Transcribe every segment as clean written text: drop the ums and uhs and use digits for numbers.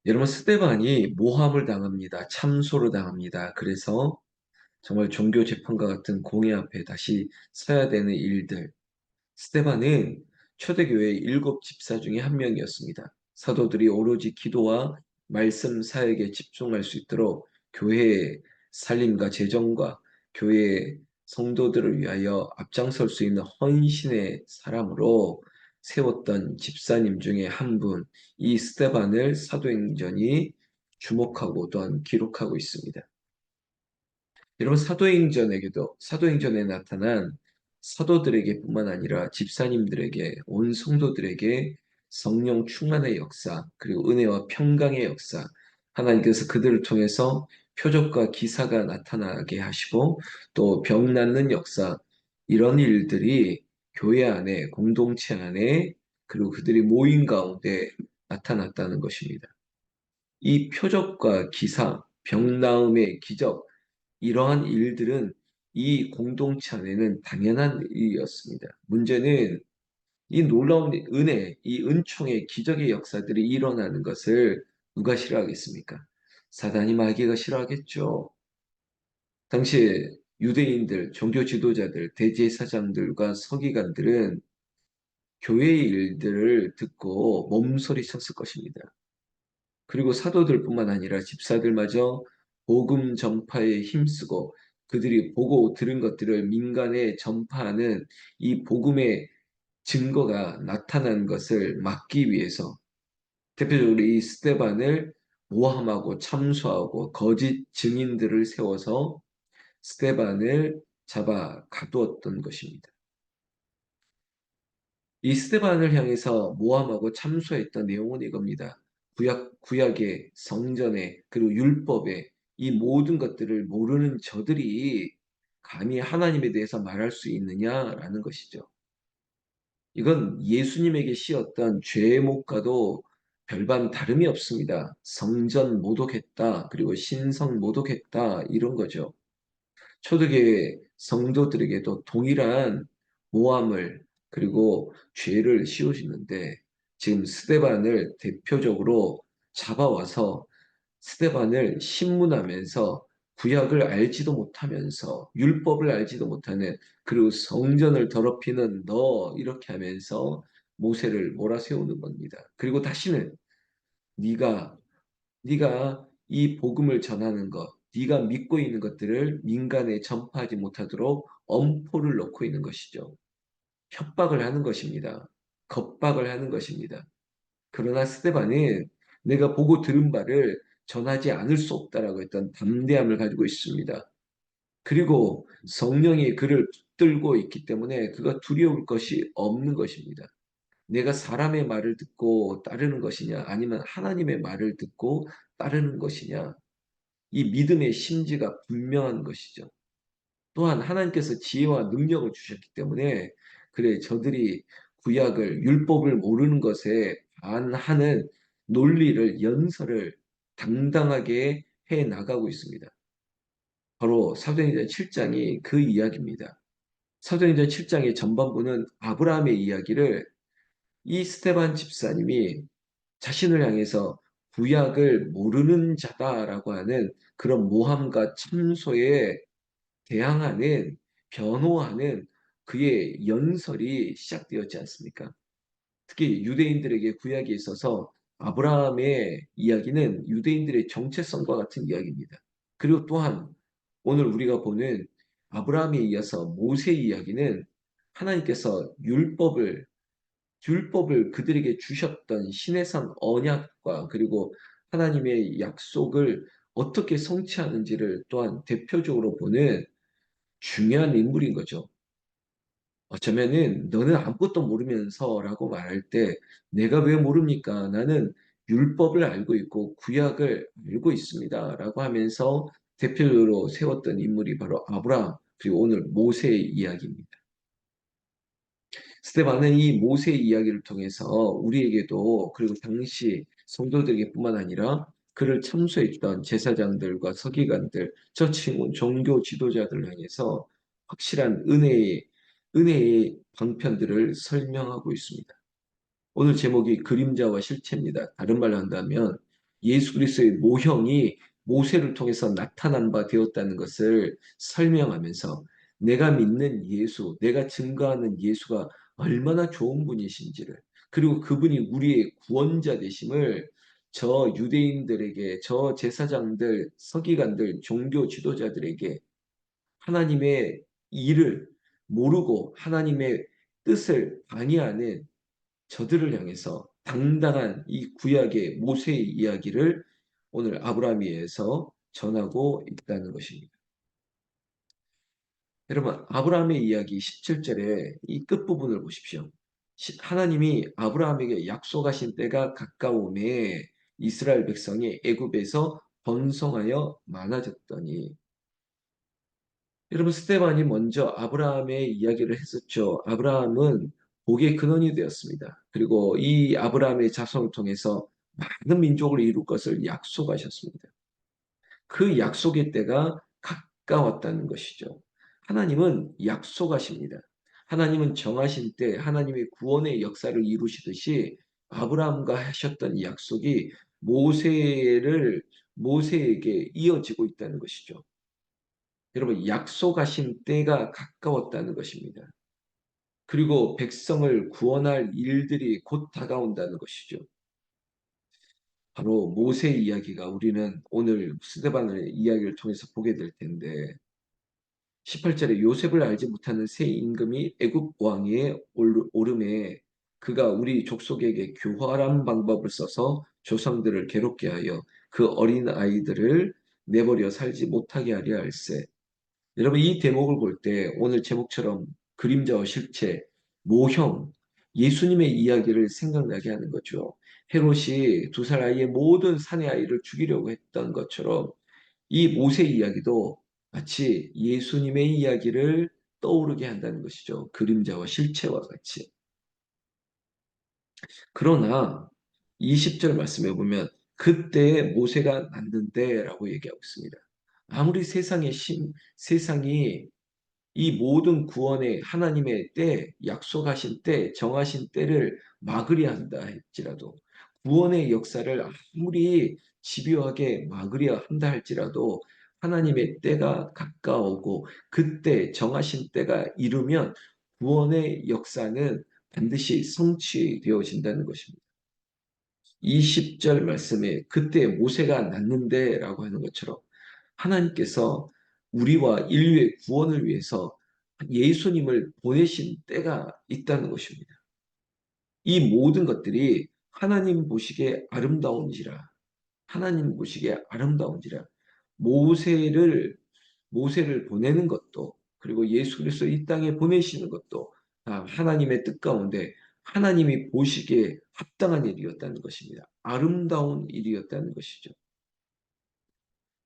여러분, 스데반이 모함을 당합니다. 참소를 당합니다. 그래서 정말 종교 재판과 같은 공의 앞에 다시 서야 되는 일들. 스데반은 초대교회의 일곱 집사 중에 한 명이었습니다. 사도들이 오로지 기도와 말씀 사역에 집중할 수 있도록 교회의 살림과 재정과 교회의 성도들을 위하여 앞장설 수 있는 헌신의 사람으로 세웠던 집사님 중에 한 분, 이 스데반을 사도행전이 주목하고 또한 기록하고 있습니다. 여러분, 사도행전에 나타난 사도들에게뿐만 아니라 집사님들에게, 온 성도들에게 성령 충만의 역사, 그리고 은혜와 평강의 역사, 하나님께서 그들을 통해서 표적과 기사가 나타나게 하시고 또 병 낫는 역사, 이런 일들이 교회 안에, 공동체 안에, 그리고 그들이 모인 가운데 나타났다는 것입니다. 이 표적과 기사, 병 나음의 기적, 이러한 일들은 이 공동체 안에는 당연한 일이었습니다. 문제는 이 놀라운 은혜, 이 은총의 기적의 역사들이 일어나는 것을 누가 싫어하겠습니까? 사단이 마귀가 싫어하겠죠. 당시에 유대인들, 종교 지도자들, 대제사장들과 서기관들은 교회의 일들을 듣고 몸서리 쳤을 것입니다. 그리고 사도들뿐만 아니라 집사들마저 복음 전파에 힘쓰고 그들이 보고 들은 것들을 민간에 전파하는 이 복음의 증거가 나타난 것을 막기 위해서 대표적으로 이 스데반을 모함하고 참소하고 거짓 증인들을 세워서 스데반을 잡아 가두었던 것입니다. 이 스데반을 향해서 모함하고 참소했던 내용은 이겁니다. 구약의 성전에 그리고 율법에 이 모든 것들을 모르는 저들이 감히 하나님에 대해서 말할 수 있느냐라는 것이죠. 이건 예수님에게 씌었던 죄목과도 별반 다름이 없습니다. 성전 모독했다, 그리고 신성 모독했다, 이런 거죠. 초대교회 성도들에게도 동일한 모함을 그리고 죄를 씌우시는데 지금 스데반을 대표적으로 잡아와서 스데반을 신문하면서 구약을 알지도 못하면서 율법을 알지도 못하는 그리고 성전을 더럽히는 너 이렇게 하면서 모세를 몰아세우는 겁니다. 그리고 다시는 네가 네가 이 복음을 전하는 것, 네가 믿고 있는 것들을 민간에 전파하지 못하도록 엄포를 놓고 있는 것이죠. 협박을 하는 것입니다. 겁박을 하는 것입니다. 그러나 스데반은 내가 보고 들은 바를 전하지 않을 수 없다라고 했던 담대함을 가지고 있습니다. 그리고 성령이 그를 붙들고 있기 때문에 그가 두려울 것이 없는 것입니다. 내가 사람의 말을 듣고 따르는 것이냐, 아니면 하나님의 말을 듣고 따르는 것이냐, 이 믿음의 심지가 분명한 것이죠. 또한 하나님께서 지혜와 능력을 주셨기 때문에 그래 저들이 구약을 율법을 모르는 것에 반하는 논리를 연설을 당당하게 해 나가고 있습니다. 바로 사도행전 7장이 그 이야기입니다. 사도행전 7장의 전반부는 아브라함의 이야기를 이 스테반 집사님이 자신을 향해서 구약을 모르는 자다라고 하는 그런 모함과 참소에 대항하는 변호하는 그의 연설이 시작되었지 않습니까? 특히 유대인들에게 구약에 있어서 아브라함의 이야기는 유대인들의 정체성과 같은 이야기입니다. 그리고 또한 오늘 우리가 보는 아브라함에 이어서 모세 이야기는 하나님께서 율법을 그들에게 주셨던 신해산 언약과 그리고 하나님의 약속을 어떻게 성취하는지를 또한 대표적으로 보는 중요한 인물인 거죠. 어쩌면은 너는 아무것도 모르면서라고 말할 때 내가 왜 모릅니까? 나는 율법을 알고 있고 구약을 알고 있습니다라고 하면서 대표적으로 세웠던 인물이 바로 아브라함 그리고 오늘 모세의 이야기입니다. 스테반은 이 모세의 이야기를 통해서 우리에게도 그리고 당시 성도들에게뿐만 아니라 그를 참소했던 제사장들과 서기관들, 저 친구 종교 지도자들을 향해서 확실한 은혜의 방편들을 설명하고 있습니다. 오늘 제목이 그림자와 실체입니다. 다른 말로 한다면 예수 그리스도의 모형이 모세를 통해서 나타난 바 되었다는 것을 설명하면서 내가 믿는 예수, 내가 증거하는 예수가 얼마나 좋은 분이신지를, 그리고 그분이 우리의 구원자 되심을 저 유대인들에게, 저 제사장들, 서기관들, 종교 지도자들에게 하나님의 일을 모르고 하나님의 뜻을 방해하는 저들을 향해서 당당한 이 구약의 모세의 이야기를 오늘 아브라함에 의해서 전하고 있다는 것입니다. 여러분, 아브라함의 이야기 17절에 이 끝부분을 보십시오. 하나님이 아브라함에게 약속하신 때가 가까움에 이스라엘 백성이 애굽에서 번성하여 많아졌더니, 여러분, 스테반이 먼저 아브라함의 이야기를 했었죠. 아브라함은 복의 근원이 되었습니다. 그리고 이 아브라함의 자손을 통해서 많은 민족을 이룰 것을 약속하셨습니다. 그 약속의 때가 가까웠다는 것이죠. 하나님은 약속하십니다. 하나님은 정하신 때 하나님의 구원의 역사를 이루시듯이 아브라함과 하셨던 약속이 모세에게 이어지고 있다는 것이죠. 여러분, 약속하신 때가 가까웠다는 것입니다. 그리고 백성을 구원할 일들이 곧 다가온다는 것이죠. 바로 모세 이야기가 우리는 오늘 스데반의 이야기를 통해서 보게 될 텐데, 18절에 요셉을 알지 못하는 새 임금이 애굽 왕위에 오름에 그가 우리 족속에게 교활한 방법을 써서 조상들을 괴롭게 하여 그 어린 아이들을 내버려 살지 못하게 하려 할세. 여러분, 이 대목을 볼 때 오늘 제목처럼 그림자와 실체, 모형, 예수님의 이야기를 생각나게 하는 거죠. 헤롯이 2살 아이의 모든 사내 아이를 죽이려고 했던 것처럼 이 모세 이야기도 마치 예수님의 이야기를 떠오르게 한다는 것이죠. 그림자와 실체와 같이. 그러나 20절 말씀해 보면 그때 모세가 났는데라고 얘기하고 있습니다. 아무리 세상이 이 모든 구원의 하나님의 때, 약속하신 때, 정하신 때를 막으려 한다 할지라도, 구원의 역사를 아무리 집요하게 막으려 한다 할지라도, 하나님의 때가 가까우고, 그때 정하신 때가 이르면 구원의 역사는 반드시 성취되어진다는 것입니다. 20절 말씀에 그때 모세가 났는데 라고 하는 것처럼 하나님께서 우리와 인류의 구원을 위해서 예수님을 보내신 때가 있다는 것입니다. 이 모든 것들이 하나님 보시기에 아름다운지라, 하나님 보시기에 아름다운지라, 모세를, 모세를 보내는 것도, 그리고 예수 그리스도 이 땅에 보내시는 것도 다 하나님의 뜻 가운데 하나님이 보시기에 합당한 일이었다는 것입니다. 아름다운 일이었다는 것이죠.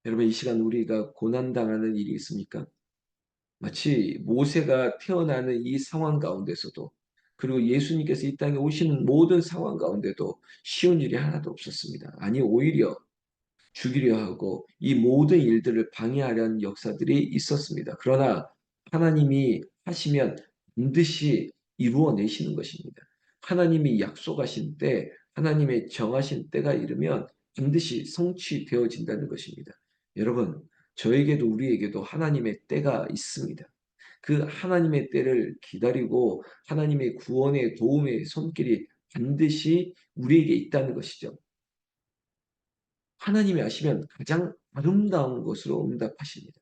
여러분, 이 시간 우리가 고난당하는 일이 있습니까? 마치 모세가 태어나는 이 상황 가운데서도, 그리고 예수님께서 이 땅에 오시는 모든 상황 가운데도 쉬운 일이 하나도 없었습니다. 아니, 오히려 죽이려 하고 이 모든 일들을 방해하려는 역사들이 있었습니다. 그러나 하나님이 하시면 반드시 이루어내시는 것입니다. 하나님이 약속하신 때, 하나님의 정하신 때가 이르면 반드시 성취되어진다는 것입니다. 여러분, 저에게도 우리에게도 하나님의 때가 있습니다. 그 하나님의 때를 기다리고 하나님의 구원의 도움의 손길이 반드시 우리에게 있다는 것이죠. 하나님이 아시면 가장 아름다운 것으로 응답하십니다.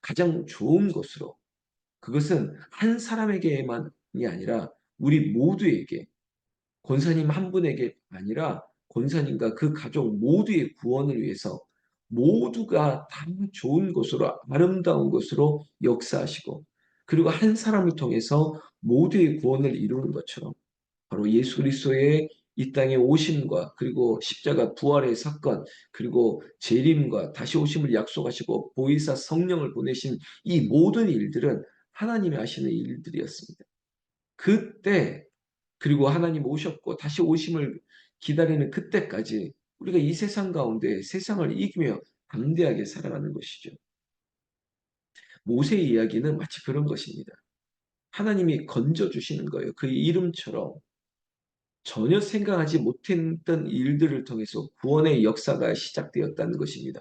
가장 좋은 것으로. 그것은 한 사람에게만이 아니라 우리 모두에게, 권사님 한 분에게 아니라 권사님과 그 가족 모두의 구원을 위해서 모두가 다 좋은 것으로, 아름다운 것으로 역사하시고, 그리고 한 사람을 통해서 모두의 구원을 이루는 것처럼 바로 예수 그리스도의 이 땅에 오심과 그리고 십자가 부활의 사건, 그리고 재림과 다시 오심을 약속하시고 보혜사 성령을 보내신 이 모든 일들은 하나님이 하시는 일들이었습니다. 그때, 그리고 하나님 오셨고 다시 오심을 기다리는 그때까지 우리가 이 세상 가운데 세상을 이기며 담대하게 살아가는 것이죠. 모세의 이야기는 마치 그런 것입니다. 하나님이 건져주시는 거예요. 그 이름처럼 전혀 생각하지 못했던 일들을 통해서 구원의 역사가 시작되었다는 것입니다.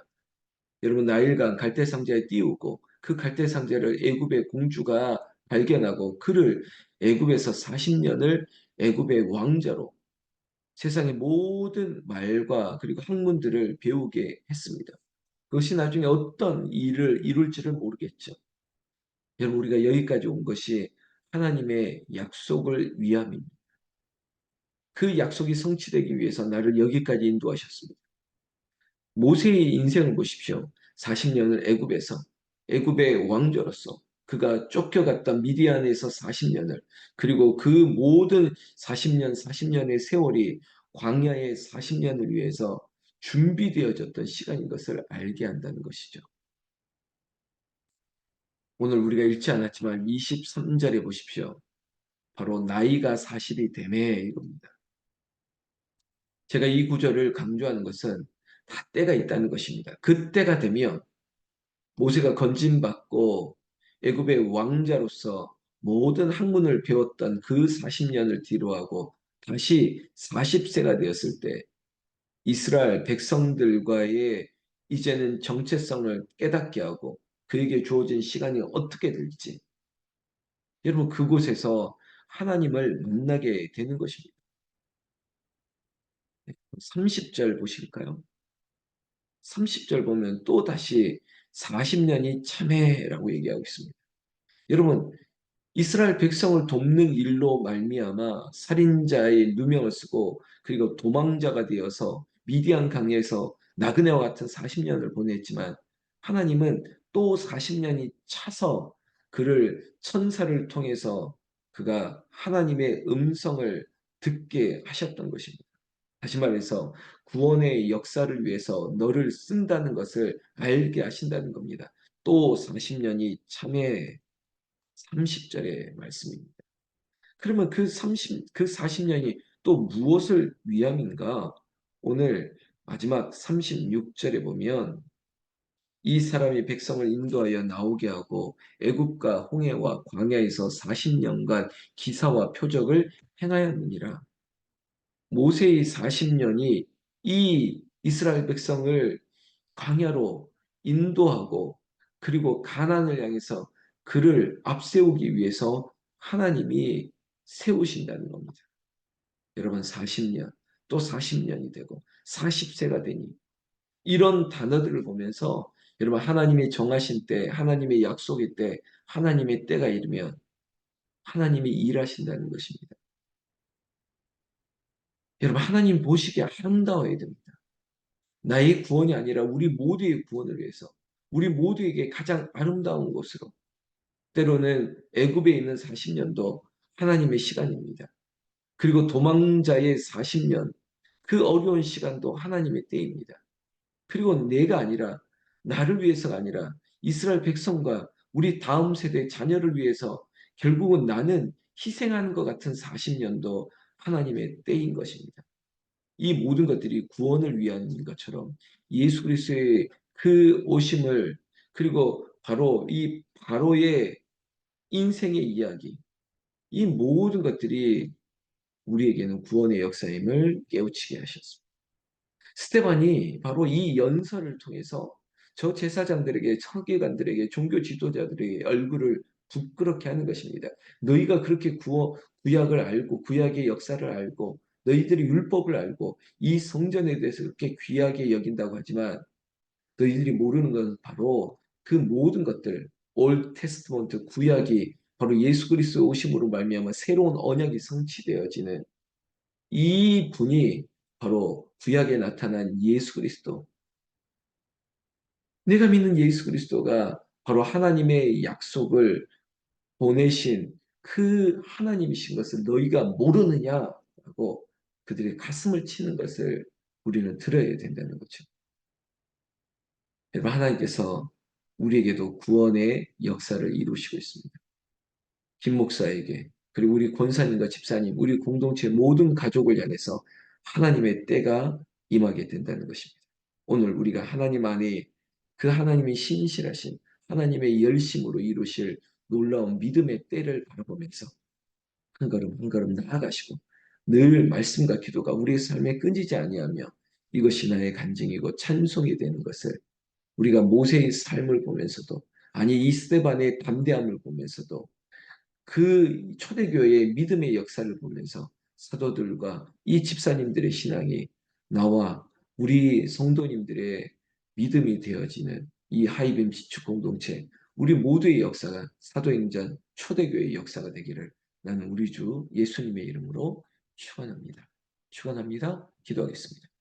여러분 나일강 갈대 상자에 띄우고 그 갈대 상자를 애굽의 공주가 발견하고 그를 애굽에서 40년을 애굽의 왕자로 세상의 모든 말과 그리고 학문들을 배우게 했습니다. 그것이 나중에 어떤 일을 이룰지를 모르겠죠. 여러분 우리가 여기까지 온 것이 하나님의 약속을 위함입니다. 그 약속이 성취되기 위해서 나를 여기까지 인도하셨습니다. 모세의 인생을 보십시오. 40년을 애굽에서 애굽의 왕조로서 그가 쫓겨갔던 미디안에서 40년을 그리고 그 모든 40년의 세월이 광야의 40년을 위해서 준비되어졌던 시간인 것을 알게 한다는 것이죠. 오늘 우리가 읽지 않았지만 23절에 보십시오. 바로 나이가 40이 되매 이겁니다. 제가 이 구절을 강조하는 것은 다 때가 있다는 것입니다. 그 때가 되면 모세가 건진받고 애굽의 왕자로서 모든 학문을 배웠던 그 40년을 뒤로하고 다시 40세가 되었을 때 이스라엘 백성들과의 이제는 정체성을 깨닫게 하고 그에게 주어진 시간이 어떻게 될지 여러분 그곳에서 하나님을 만나게 되는 것입니다. 30절 보실까요? 30절 보면 또 다시 40년이 참회라고 얘기하고 있습니다. 여러분 이스라엘 백성을 돕는 일로 말미암아 살인자의 누명을 쓰고 그리고 도망자가 되어서 미디안 강에서 나그네와 같은 40년을 보냈지만 하나님은 또 40년이 차서 그를 천사를 통해서 그가 하나님의 음성을 듣게 하셨던 것입니다. 다시 말해서 구원의 역사를 위해서 너를 쓴다는 것을 알게 하신다는 겁니다. 또 40년이 참회 30절의 말씀입니다. 그러면 그 40년이 또 무엇을 위함인가? 오늘 마지막 36절에 보면 이 사람이 백성을 인도하여 나오게 하고 애굽과 홍해와 광야에서 40년간 기사와 표적을 행하였느니라. 모세의 40년이 이 이스라엘 백성을 광야로 인도하고 그리고 가나안을 향해서 그를 앞세우기 위해서 하나님이 세우신다는 겁니다. 여러분 40년 또 40년이 되고 40세가 되니 이런 단어들을 보면서 여러분 하나님이 정하신 때 하나님의 약속의 때 하나님의 때가 이르면 하나님이 일하신다는 것입니다. 여러분 하나님 보시기에 아름다워야 됩니다. 나의 구원이 아니라 우리 모두의 구원을 위해서 우리 모두에게 가장 아름다운 곳으로 때로는 애굽에 있는 40년도 하나님의 시간입니다. 그리고 도망자의 40년 그 어려운 시간도 하나님의 때입니다. 그리고 내가 아니라 나를 위해서가 아니라 이스라엘 백성과 우리 다음 세대 자녀를 위해서 결국은 나는 희생하는 것 같은 40년도 하나님의 때인 것입니다. 이 모든 것들이 구원을 위한 것처럼 예수 그리스도의 그 오심을 그리고 바로 이 바로의 인생의 이야기 이 모든 것들이 우리에게는 구원의 역사임을 깨우치게 하셨습니다. 스테반이 바로 이 연설을 통해서 저 제사장들에게 서기관들에게 종교 지도자들에게 얼굴을 부끄럽게 하는 것입니다. 너희가 그렇게 구약을 알고 구약의 역사를 알고 너희들이 율법을 알고 이 성전에 대해서 그렇게 귀하게 여긴다고 하지만 너희들이 모르는 것은 바로 그 모든 것들 올 테스트먼트 구약이 바로 예수 그리스도 오심으로 말미암아 새로운 언약이 성취되어지는 이 분이 바로 구약에 나타난 예수 그리스도. 내가 믿는 예수 그리스도가 바로 하나님의 약속을 보내신 그 하나님이신 것을 너희가 모르느냐라고 그들의 가슴을 치는 것을 우리는 들어야 된다는 거죠. 여러분 하나님께서 우리에게도 구원의 역사를 이루시고 있습니다. 김 목사에게 그리고 우리 권사님과 집사님, 우리 공동체 모든 가족을 향해서 하나님의 때가 임하게 된다는 것입니다. 오늘 우리가 하나님 안에 그 하나님의 신실하신 하나님의 열심으로 이루실 놀라운 믿음의 때를 바라보면서 한 걸음 한 걸음 나아가시고 늘 말씀과 기도가 우리의 삶에 끊이지 아니하며 이것이 나의 간증이고 찬송이 되는 것을 우리가 모세의 삶을 보면서도 아니 이 스데반의 담대함을 보면서도 그 초대교회의 믿음의 역사를 보면서 사도들과 이 집사님들의 신앙이 나와 우리 성도님들의 믿음이 되어지는 이 하이빔 지축 공동체 우리 모두의 역사가 사도행전 초대교회의 역사가 되기를 나는 우리 주 예수님의 이름으로 축원합니다. 축원합니다. 기도하겠습니다.